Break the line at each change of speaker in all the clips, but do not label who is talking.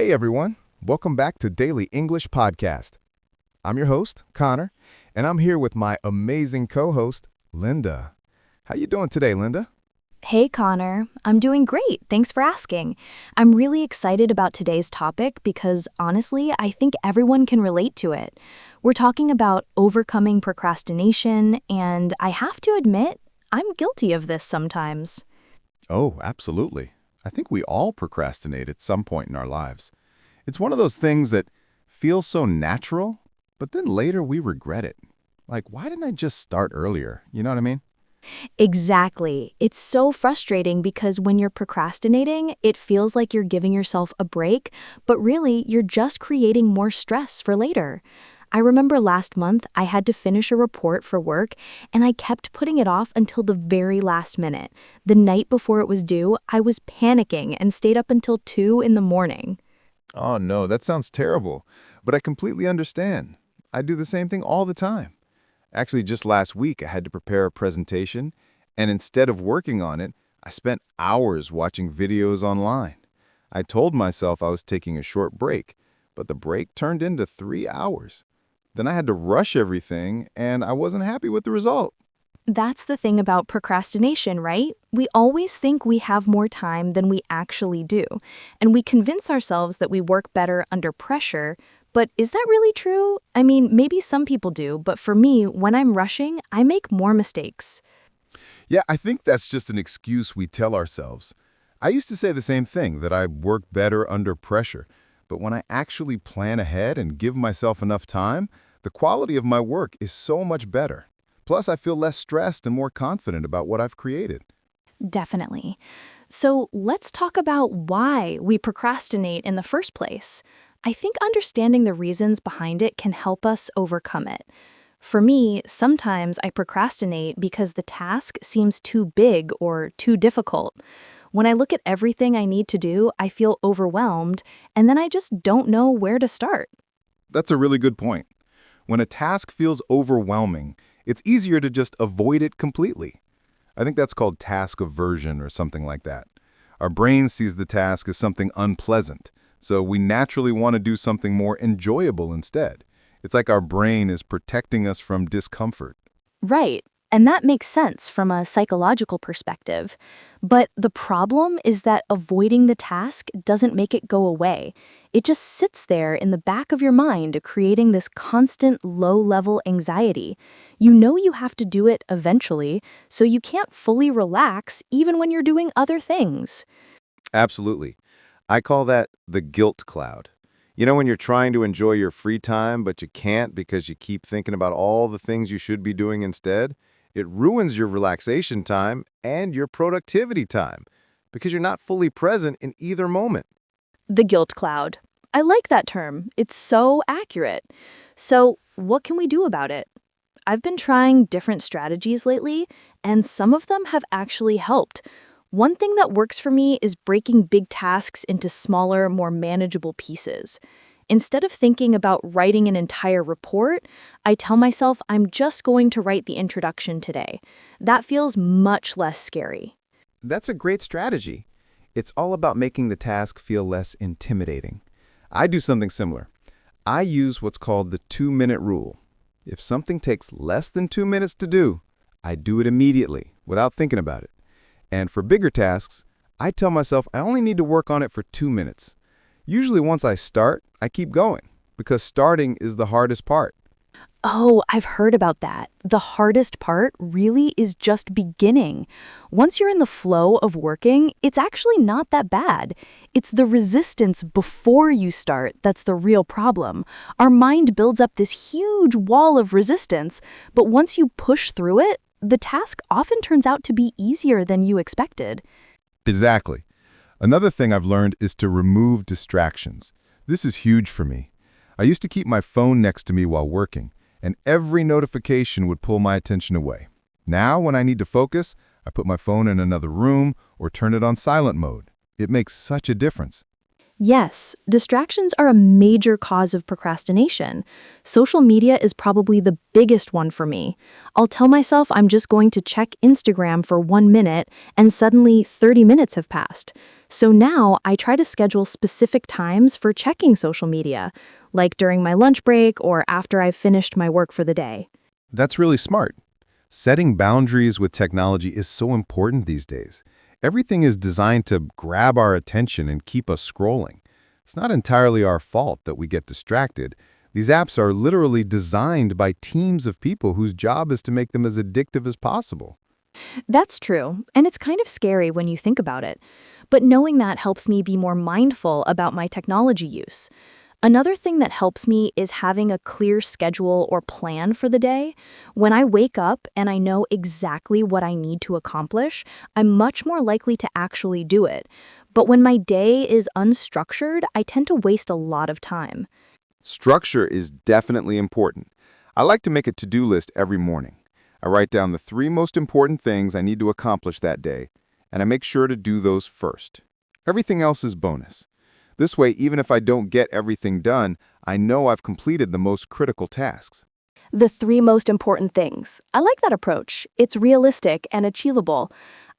Hey everyone, welcome back to Daily English Podcast. I'm your host, Connor, and I'm here with my amazing co-host, Linda. How you doing today, Linda?
Hey Connor, I'm doing great. Thanks for asking. I'm really excited about today's topic because honestly, I think everyone can relate to it. We're talking about overcoming procrastination, and I have to admit, I'm guilty of this sometimes.
Oh, absolutely. I think we all procrastinate at some point in our lives. It's one of those things that feels so natural, but then later we regret it. Like, why didn't I just start earlier? You know what I mean?
Exactly. It's so frustrating because when you're procrastinating, it feels like you're giving yourself a break, but really, you're just creating more stress for later. I remember last month I had to finish a report for work, and I kept putting it off until the very last minute. The night before it was due, I was panicking and stayed up until 2 in the morning.
Oh no, that sounds terrible, but I completely understand. I do the same thing all the time. Actually, just last week, I had to prepare a presentation, and instead of working on it, I spent hours watching videos online. I told myself I was taking a short break, but the break turned into 3 hours. Then I had to rush everything, and I wasn't happy with the result.
That's the thing about procrastination, right? We always think we have more time than we actually do, and we convince ourselves that we work better under pressure. But is that really true? I mean, maybe some people do, but for me, when I'm rushing, I make more mistakes.
Yeah, I think that's just an excuse we tell ourselves. I used to say the same thing, that I work better under pressure. But when I actually plan ahead and give myself enough time, the quality of my work is so much better. Plus, I feel less stressed and more confident about what I've created.
Definitely. So let's talk about why we procrastinate in the first place. I think understanding the reasons behind it can help us overcome it. For me, sometimes I procrastinate because the task seems too big or too difficult. When I look at everything I need to do, I feel overwhelmed, and then I just don't know where to start.
That's a really good point. When a task feels overwhelming, it's easier to just avoid it completely. I think that's called task aversion or something like that. Our brain sees the task as something unpleasant, so we naturally want to do something more enjoyable instead. It's like our brain is protecting us from discomfort.
Right. And that makes sense from a psychological perspective. But the problem is that avoiding the task doesn't make it go away. It just sits there in the back of your mind, creating this constant low-level anxiety. You know you have to do it eventually, so you can't fully relax even when you're doing other things.
Absolutely. I call that the guilt cloud. You know when you're trying to enjoy your free time, but you can't because you keep thinking about all the things you should be doing instead? It ruins your relaxation time and your productivity time because you're not fully present in either moment.
The guilt cloud. I like that term. It's so accurate. So, what can we do about it? I've been trying different strategies lately, and some of them have actually helped. One thing that works for me is breaking big tasks into smaller, more manageable pieces. Instead of thinking about writing an entire report, I tell myself I'm just going to write the introduction today. That feels much less scary.
That's a great strategy. It's all about making the task feel less intimidating. I do something similar. I use what's called the 2-minute rule. If something takes less than 2 minutes to do, I do it immediately without thinking about it. And for bigger tasks, I tell myself I only need to work on it for 2 minutes. Usually once I start, I keep going because starting is the hardest part.
Oh, I've heard about that. The hardest part really is just beginning. Once you're in the flow of working, it's actually not that bad. It's the resistance before you start that's the real problem. Our mind builds up this huge wall of resistance, but once you push through it, the task often turns out to be easier than you expected.
Exactly. Another thing I've learned is to remove distractions. This is huge for me. I used to keep my phone next to me while working, and every notification would pull my attention away. Now, when I need to focus, I put my phone in another room or turn it on silent mode. It makes such a difference.
Yes, distractions are a major cause of procrastination. Social media is probably the biggest one for me. I'll tell myself I'm just going to check Instagram for 1 minute, and suddenly 30 minutes have passed. So now I try to schedule specific times for checking social media, like during my lunch break or after I've finished my work for the day.
That's really smart. Setting boundaries with technology is so important these days. Everything is designed to grab our attention and keep us scrolling. It's not entirely our fault that we get distracted. These apps are literally designed by teams of people whose job is to make them as addictive as possible.
That's true, and it's kind of scary when you think about it. But knowing that helps me be more mindful about my technology use. Another thing that helps me is having a clear schedule or plan for the day. When I wake up and I know exactly what I need to accomplish, I'm much more likely to actually do it. But when my day is unstructured, I tend to waste a lot of time.
Structure is definitely important. I like to make a to-do list every morning. I write down the 3 most important things I need to accomplish that day, and I make sure to do those first. Everything else is bonus. This way, even if I don't get everything done, I know I've completed the most critical tasks.
The 3 most important things. I like that approach. It's realistic and achievable.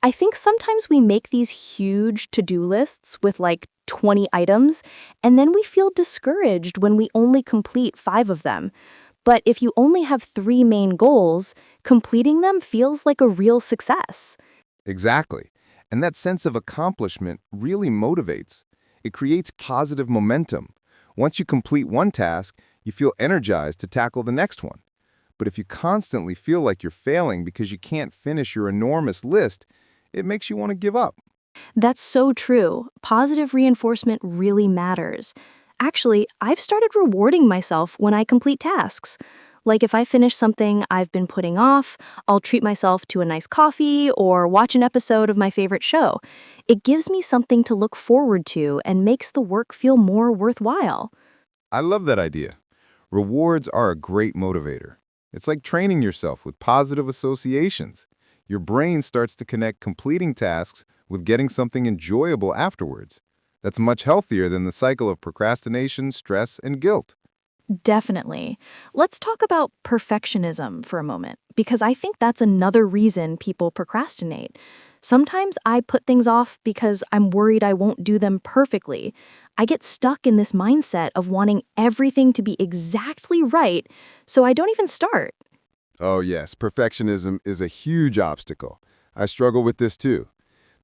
I think sometimes we make these huge to-do lists with like 20 items, and then we feel discouraged when we only complete 5 of them. But if you only have 3 main goals, completing them feels like a real success.
Exactly. And that sense of accomplishment really motivates. It creates positive momentum. Once you complete one task, you feel energized to tackle the next one. But if you constantly feel like you're failing because you can't finish your enormous list, it makes you want to give up.
That's so true. Positive reinforcement really matters. Actually, I've started rewarding myself when I complete tasks. Like if I finish something I've been putting off, I'll treat myself to a nice coffee or watch an episode of my favorite show. It gives me something to look forward to and makes the work feel more worthwhile.
I love that idea. Rewards are a great motivator. It's like training yourself with positive associations. Your brain starts to connect completing tasks with getting something enjoyable afterwards. That's much healthier than the cycle of procrastination, stress, and guilt.
Definitely. Let's talk about perfectionism for a moment, because I think that's another reason people procrastinate. Sometimes I put things off because I'm worried I won't do them perfectly. I get stuck in this mindset of wanting everything to be exactly right, so I don't even start.
Oh, yes, perfectionism is a huge obstacle. I struggle with this too.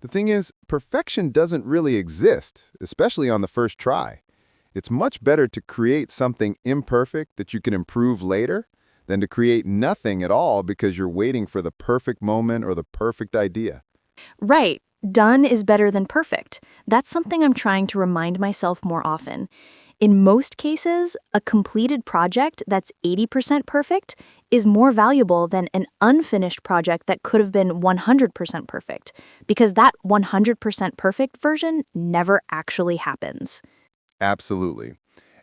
The thing is, perfection doesn't really exist, especially on the first try. It's much better to create something imperfect that you can improve later than to create nothing at all because you're waiting for the perfect moment or the perfect idea.
Right. Done is better than perfect. That's something I'm trying to remind myself more often. In most cases, a completed project that's 80% perfect is more valuable than an unfinished project that could have been 100% perfect, because that 100% perfect version never actually happens.
Absolutely.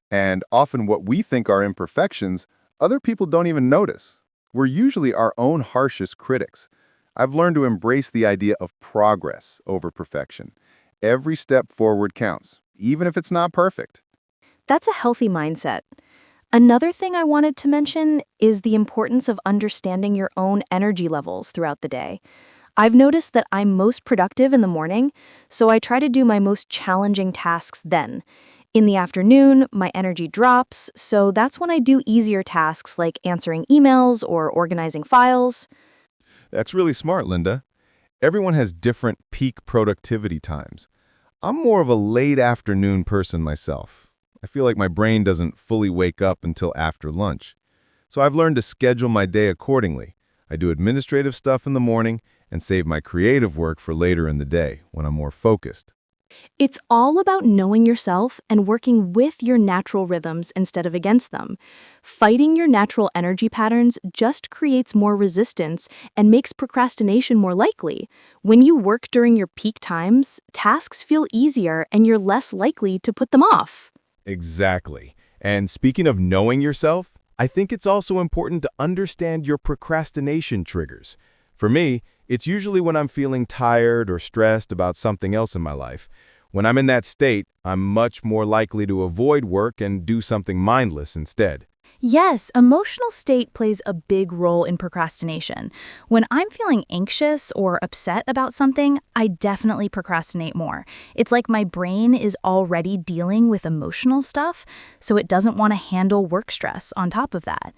And often what we think are imperfections, other people don't even notice. We're usually our own harshest critics. I've learned to embrace the idea of progress over perfection. Every step forward counts, even if it's not perfect.
That's a healthy mindset. Another thing I wanted to mention is the importance of understanding your own energy levels throughout the day. I've noticed that I'm most productive in the morning, so I try to do my most challenging tasks then. In the afternoon, my energy drops, so that's when I do easier tasks like answering emails or organizing files.
That's really smart, Linda. Everyone has different peak productivity times. I'm more of a late afternoon person myself. I feel like my brain doesn't fully wake up until after lunch. So I've learned to schedule my day accordingly. I do administrative stuff in the morning and save my creative work for later in the day when I'm more focused.
It's all about knowing yourself and working with your natural rhythms instead of against them. Fighting your natural energy patterns just creates more resistance and makes procrastination more likely. When you work during your peak times, tasks feel easier and you're less likely to put them off.
Exactly. And speaking of knowing yourself, I think it's also important to understand your procrastination triggers. For me, it's usually when I'm feeling tired or stressed about something else in my life.
When I'm in that state, I'm much more likely to avoid work and do something mindless instead.
Yes, emotional state plays a big role in procrastination. When I'm feeling anxious or upset about something, I definitely procrastinate more. It's like my brain is already dealing with emotional stuff, so it doesn't want to handle work stress on top of that.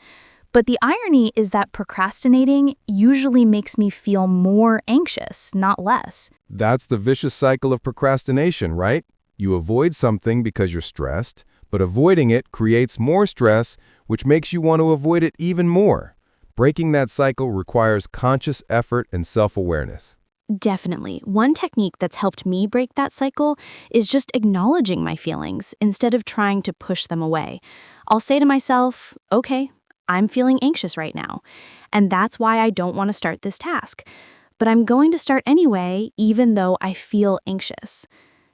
But the irony is that procrastinating usually makes me feel more anxious, not less.
That's the vicious cycle of procrastination, right? You avoid something because you're stressed, but avoiding it creates more stress, which makes you want to avoid it even more. Breaking that cycle requires conscious effort and self-awareness.
Definitely. One technique that's helped me break that cycle is just acknowledging my feelings instead of trying to push them away. I'll say to myself, okay, I'm feeling anxious right now, and that's why I don't want to start this task. But I'm going to start anyway, even though I feel anxious.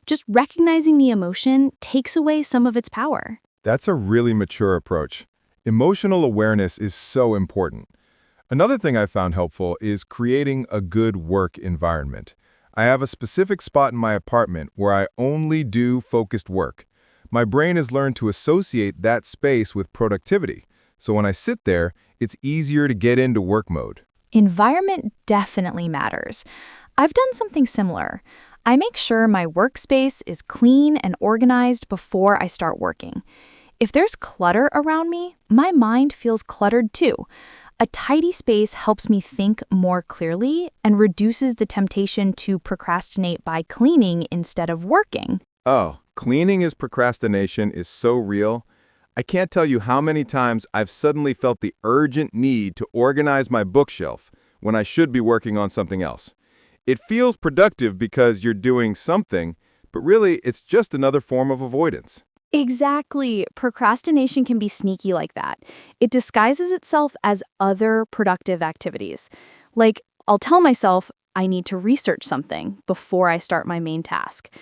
Just recognizing the emotion takes away some of its power.
That's a really mature approach. Emotional awareness is so important. Another thing I found helpful is creating a good work environment. I have a specific spot in my apartment where I only do focused work. My brain has learned to associate that space with productivity, so when I sit there, it's easier to get into work mode.
Environment definitely matters. I've done something similar. I make sure my workspace is clean and organized before I start working. If there's clutter around me, my mind feels cluttered too. A tidy space helps me think more clearly and reduces the temptation to procrastinate by cleaning instead of working.
Oh, cleaning as procrastination is so real. I can't tell you how many times I've suddenly felt the urgent need to organize my bookshelf when I should be working on something else. It feels productive because you're doing something, but really it's just another form of avoidance.
Exactly. Procrastination can be sneaky like that. It disguises itself as other productive activities. Like, I'll tell myself I need to research something before I start my main task.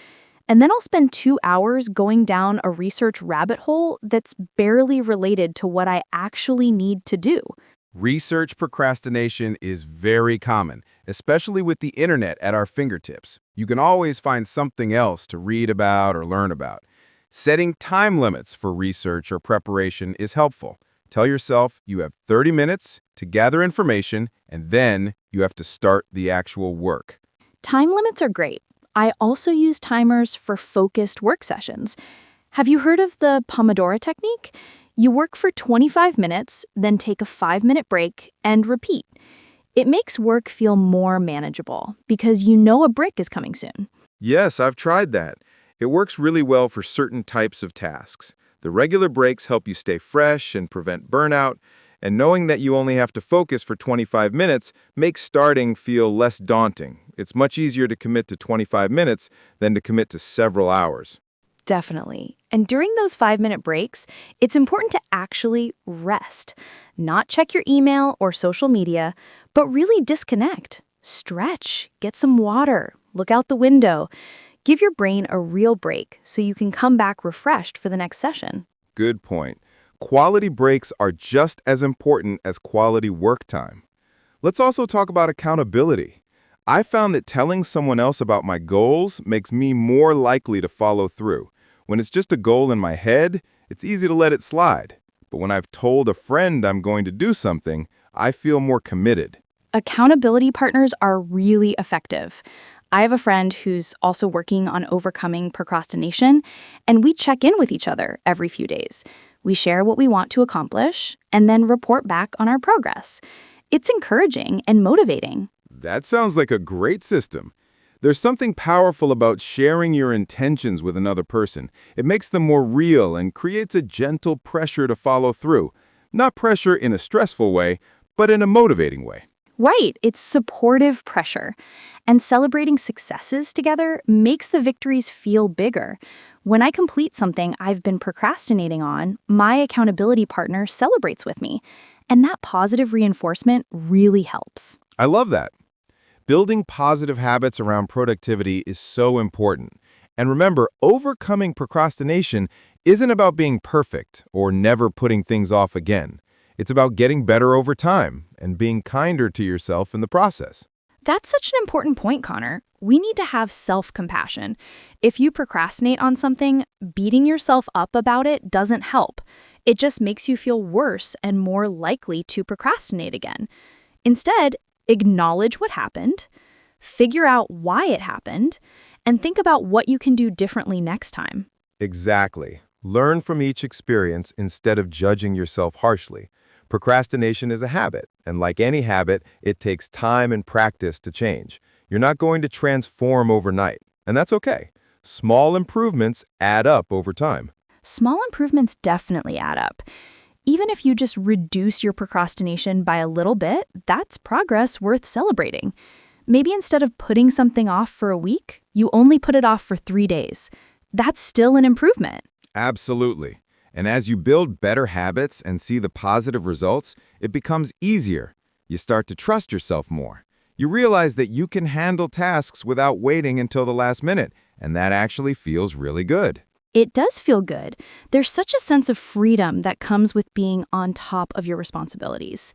And then I'll spend 2 hours going down a research rabbit hole that's barely related to what I actually need to do.
Research procrastination is very common, especially with the internet at our fingertips. You can always find something else to read about or learn about. Setting time limits for research or preparation is helpful. Tell yourself you have 30 minutes to gather information, and then you have to start the actual work.
Time limits are great. I also use timers for focused work sessions. Have you heard of the Pomodoro technique? You work for 25 minutes, then take a 5-minute break and repeat. It makes work feel more manageable because you know a break is coming soon.
Yes, I've tried that. It works really well for certain types of tasks. The regular breaks help you stay fresh and prevent burnout, and knowing that you only have to focus for 25 minutes makes starting feel less daunting. It's much easier to commit to 25 minutes than to commit to several hours.
Definitely. And during those 5-minute breaks, it's important to actually rest. Not check your email or social media, but really disconnect. Stretch, get some water, look out the window. Give your brain a real break so you can come back refreshed for the next session.
Good point. Quality breaks are just as important as quality work time. Let's also talk about accountability. I found that telling someone else about my goals makes me more likely to follow through. When it's just a goal in my head, it's easy to let it slide. But when I've told a friend I'm going to do something, I feel more committed.
Accountability partners are really effective. I have a friend who's also working on overcoming procrastination, and we check in with each other every few days. We share what we want to accomplish and then report back on our progress. It's encouraging and motivating.
That sounds like a great system. There's something powerful about sharing your intentions with another person. It makes them more real and creates a gentle pressure to follow through. Not pressure in a stressful way, but in a motivating way.
Right, it's supportive pressure. And celebrating successes together makes the victories feel bigger. When I complete something I've been procrastinating on, my accountability partner celebrates with me. And that positive reinforcement really helps.
I love that. Building positive habits around productivity is so important. And remember, overcoming procrastination isn't about being perfect or never putting things off again. It's about getting better over time and being kinder to yourself in the process.
That's such an important point, Connor. We need to have self-compassion. If you procrastinate on something, beating yourself up about it doesn't help. It just makes you feel worse and more likely to procrastinate again. Instead, acknowledge what happened, figure out why it happened, and think about what you can do differently next time.
Exactly. Learn from each experience instead of judging yourself harshly. Procrastination is a habit, and like any habit, it takes time and practice to change. You're not going to transform overnight, and that's okay. Small improvements add up over time.
Small improvements definitely add up. Even if you just reduce your procrastination by a little bit, that's progress worth celebrating. Maybe instead of putting something off for a week, you only put it off for 3 days. That's still an improvement.
Absolutely. And as you build better habits and see the positive results, it becomes easier. You start to trust yourself more. You realize that you can handle tasks without waiting until the last minute, and that actually feels really good.
It does feel good. There's such a sense of freedom that comes with being on top of your responsibilities.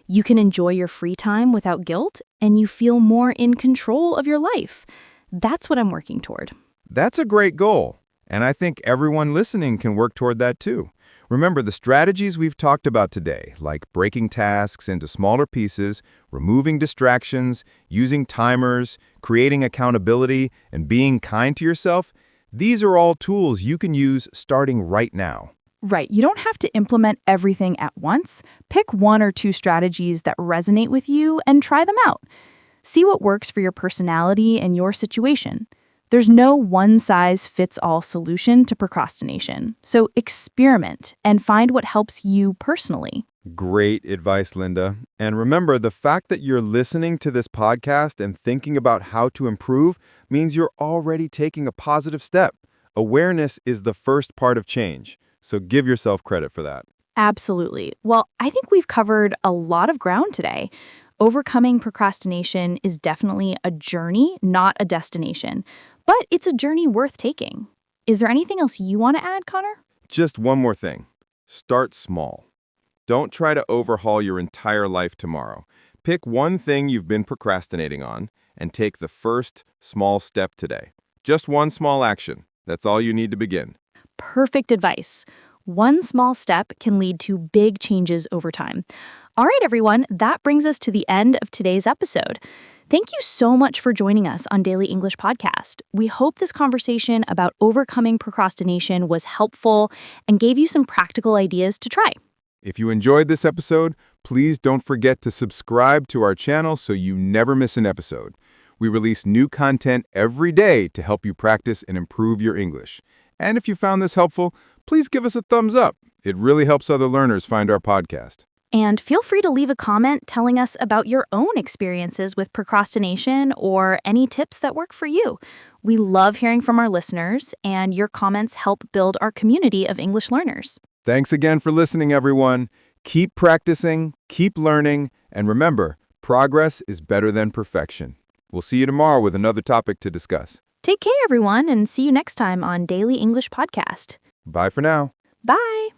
You can enjoy your free time without guilt, and you feel more in control of your life. That's what I'm working toward.
That's a great goal, and I think everyone listening can work toward that too. Remember, the strategies we've talked about today, like breaking tasks into smaller pieces, removing distractions, using timers, creating accountability, and being kind to yourself, these are all tools you can use starting right now.
Right. You don't have to implement everything at once. Pick 1 or 2 strategies that resonate with you and try them out. See what works for your personality and your situation. There's no one-size-fits-all solution to procrastination. So experiment and find what helps you personally.
Great advice, Linda. And remember, the fact that you're listening to this podcast and thinking about how to improve means you're already taking a positive step. Awareness is the first part of change, so give yourself credit for that.
Absolutely. Well, I think we've covered a lot of ground today. Overcoming procrastination is definitely a journey, not a destination. But it's a journey worth taking. Is there anything else you want to add, Connor?
Just one more thing. Start small. Don't try to overhaul your entire life tomorrow. Pick one thing you've been procrastinating on and take the first small step today. Just one small action. That's all you need to begin.
Perfect advice. One small step can lead to big changes over time. All right, everyone, that brings us to the end of today's episode. Thank you so much for joining us on Daily English Podcast. We hope this conversation about overcoming procrastination was helpful and gave you some practical ideas to try.
If you enjoyed this episode, please don't forget to subscribe to our channel so you never miss an episode. We release new content every day to help you practice and improve your English. And if you found this helpful, please give us a thumbs up. It really helps other learners find our podcast.
And feel free to leave a comment telling us about your own experiences with procrastination or any tips that work for you. We love hearing from our listeners, and your comments help build our community of English learners.
Thanks again for listening, everyone. Keep practicing, keep learning, and remember, progress is better than perfection. We'll see you tomorrow with another topic to discuss.
Take care, everyone, and see you next time on Daily English Podcast.
Bye for now.
Bye.